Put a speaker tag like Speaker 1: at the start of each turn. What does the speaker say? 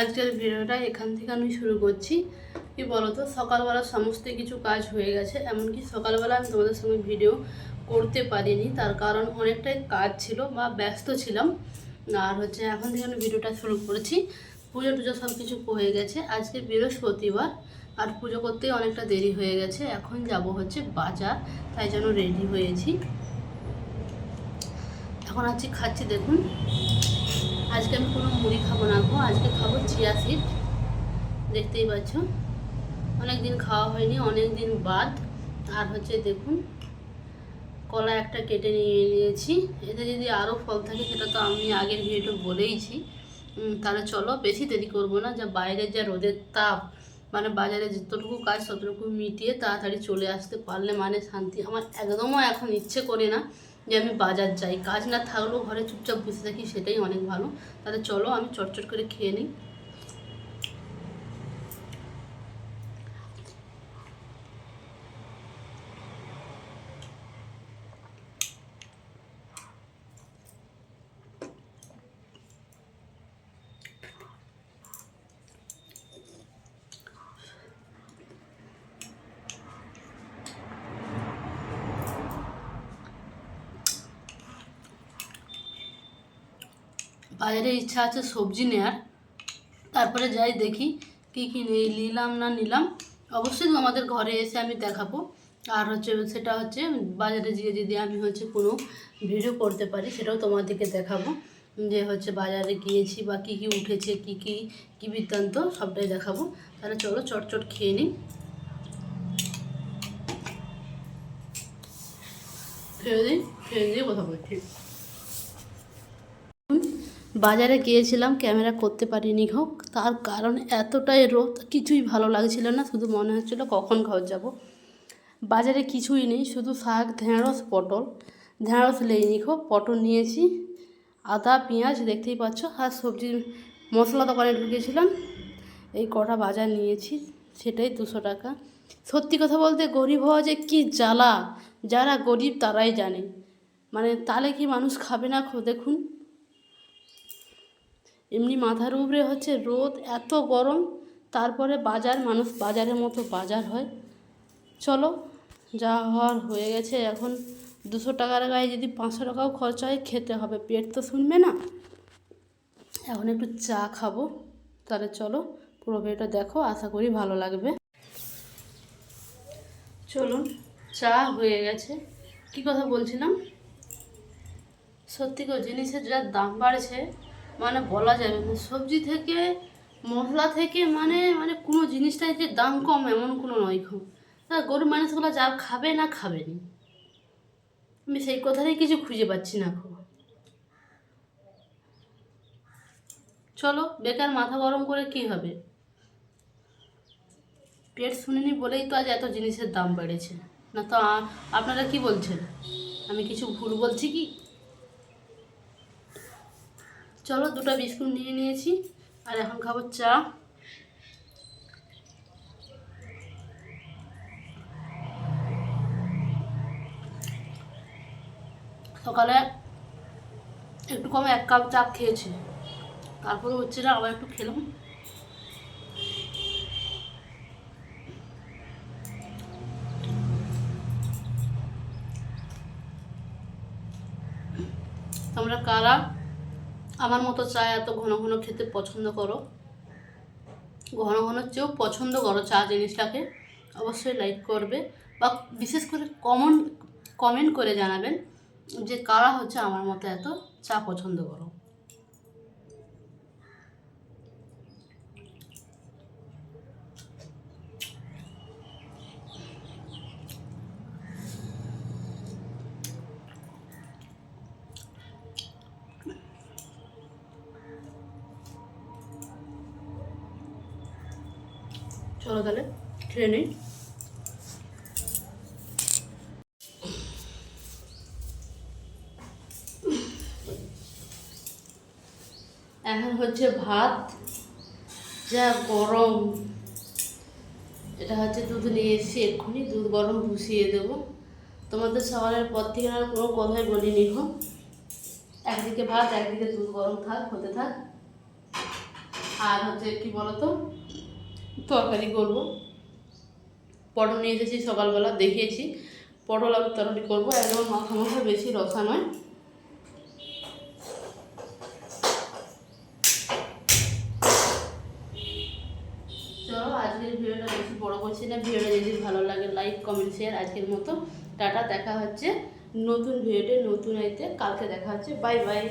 Speaker 1: আজকের ভিডিওটা এখান থেকে আমি শুরু করছি। কি বলতো, সকালবেলা সমস্ত কিছু কাজ হয়ে গেছে, এমনকি সকালবেলা আমি তোমাদের সঙ্গে ভিডিও করতে পারিনি, তার কারণ অনেকটাই কাজ ছিল বা ব্যস্ত ছিলাম। আর এখন থেকে আমি ভিডিওটা শুরু করেছি। পুজো টুজো সব কিছু হয়ে গেছে, আজকে বৃহস্পতিবার আর পুজো করতে অনেকটা দেরি হয়ে গেছে। এখন যাব বাজার, তাই জন্য রেডি হয়েছি। এখন খাচ্ছি, দেখুন আজকে আমি কোনো মুড়ি খাবো না গো, আজকে খাবো চিয়া সিড। দেখতেই পাচ্ছ, অনেক দিন খাওয়া হয়নি, অনেক দিন বাদ। আর দেখুন কলা একটা কেটে নিয়েছি। এতে যদি আরও ফল থাকে সেটা তো আমি আগের ভিডিওটা বলেইছি। তাহলে চলো বেশি দেরি করবো না, যা বাইরে যা রোদের তাপ, মানে বাজারে যতটুকু কাজ ততটুকু মিটিয়ে তাড়াতাড়ি চলে আসতে পারলে মানে শান্তি। আমার একদমও এখন ইচ্ছে করে না যে আমি বাজার যাই, কাজ না থাকলেও ঘরে চুপচাপ বসে থাকি, সেটাই অনেক ভালো। তাহলে চলো আমি চটচট করে খেয়ে নিই। বাজারে ইচ্ছা আছে সবজি নেওয়ার, তারপরে যাই দেখি কী কী নিলাম না নিলাম। অবশ্যই আমাদের ঘরে এসে আমি দেখাবো। আর সেটা বাজারে গিয়ে যদি আমি কোনো ভিডিও করতে পারি, সেটাও তোমাদেরকে দেখাবো যে বাজারে গিয়েছি বা কী কী উঠেছে, কী কী কী বৃত্তান্ত, সবটাই দেখাবো। তাহলে চলো চটচট খেয়ে নিই। খেয়ে দিয়ে কথা বলছি। বাজারে গিয়েছিলাম, ক্যামেরা করতে পারিনি হোক, তার কারণ এতটাই রোদ, কিছুই ভালো লাগছিল না, শুধু মনে হচ্ছিলো কখন ঘর যাব। বাজারে কিছুই নেই, শুধু শাক, ঢেঁড়স, পটল। ঢেঁড়স নেইনি হোক, পটল নিয়েছি, আদা, পেঁয়াজ দেখতেই পাচ্ছ, আর সবজির মশলা দোকানে ঢুকেছিলাম, এই কটা বাজার নিয়েছি, সেটাই 200 টাকা। সত্যি কথা বলতে গরিব হওয়া যে কী জ্বালা, যারা গরিব তারাই জানে। মানে তাহলে কি মানুষ খাবে না? দেখুন এমনি মাথার উপরে রোদ, এত গরম, তারপরে বাজার, মানুষ বাজারের মতো বাজার হয়। চলো, যা হওয়ার হয়ে গেছে। এখন 200 টাকার গায়ে যদি 500 টাকাও খরচা হয়, খেতে হবে, পেট তো শুনবে না। এখন একটু চা খাবো। তাহলে চলো পুরো ভিডিওটা দেখো, আশা করি ভালো লাগবে। চলুন, চা হয়ে গেছে। কি কথা বলছিলাম, সত্যি জিনিসের যা দাম বাড়ছে, মানে বলা যাবে না। সবজি থেকে, মশলা থেকে, মানে মানে কোনো জিনিসটাই যে দাম কম এমন কোনো নয়। খুব গরিব মানুষগুলো যা খাবে না খাবে না, আমি সেই কথাটাই কিছু খুঁজে পাচ্ছি না খুব। চলো, বেকার মাথা গরম করে কি হবে? পেট শুনিনি বলেই তো আজ এত জিনিসের দাম বেড়েছে। না তো আপনারা কি বলছেন? আমি কিছু ভুল বলছি কি? চলো, 2টা বিস্কুট নিয়ে নিয়েছি, আর এখন খাবো চা। সকালে একটু কম 1 কাপ চা খেয়েছি, তারপরে না, আবার একটু খেলাম। তোমরা কারা আমার মতো চা এত ঘন ঘন খেতে পছন্দ করো? ঘন ঘন চেয়েও পছন্দ করো চা জিনিসটাকে? অবশ্যই লাইক করবে, বা বিশেষ করে কমেন্ট করে জানাবেন যে কারা আমার মতো এত চা পছন্দ করো। চলো তাহলে খেয়ে নিই। এখন ভাত, যা গরম। এটা দুধ নিয়ে এসেছি, এক্ষুনি দুধ গরম বসিয়ে দেবো। তোমাদের সকালের পর থেকে আর কোনো কথাই বলিনি একদিকে ভাত, একদিকে দুধ গরম থাক, হতে থাক। আর হচ্ছে কি বলতো তরকারি করব। পটল নিয়ে এসেছি সকালবেলা, দেখিয়েছি। পটল আমি তরকারি করবো, একদম মাখা মাখা, বেশি রসা নয়। চলো আজকের ভিডিওটা বেশি বড় করছি না। ভিডিওটা যদি ভালো লাগে লাইক কমেন্ট শেয়ার। আজকের মতো টাটা, দেখা হচ্ছে নতুন ভিডিওতে নতুন আইতে। কালকে দেখা হচ্ছে, বাই বাই।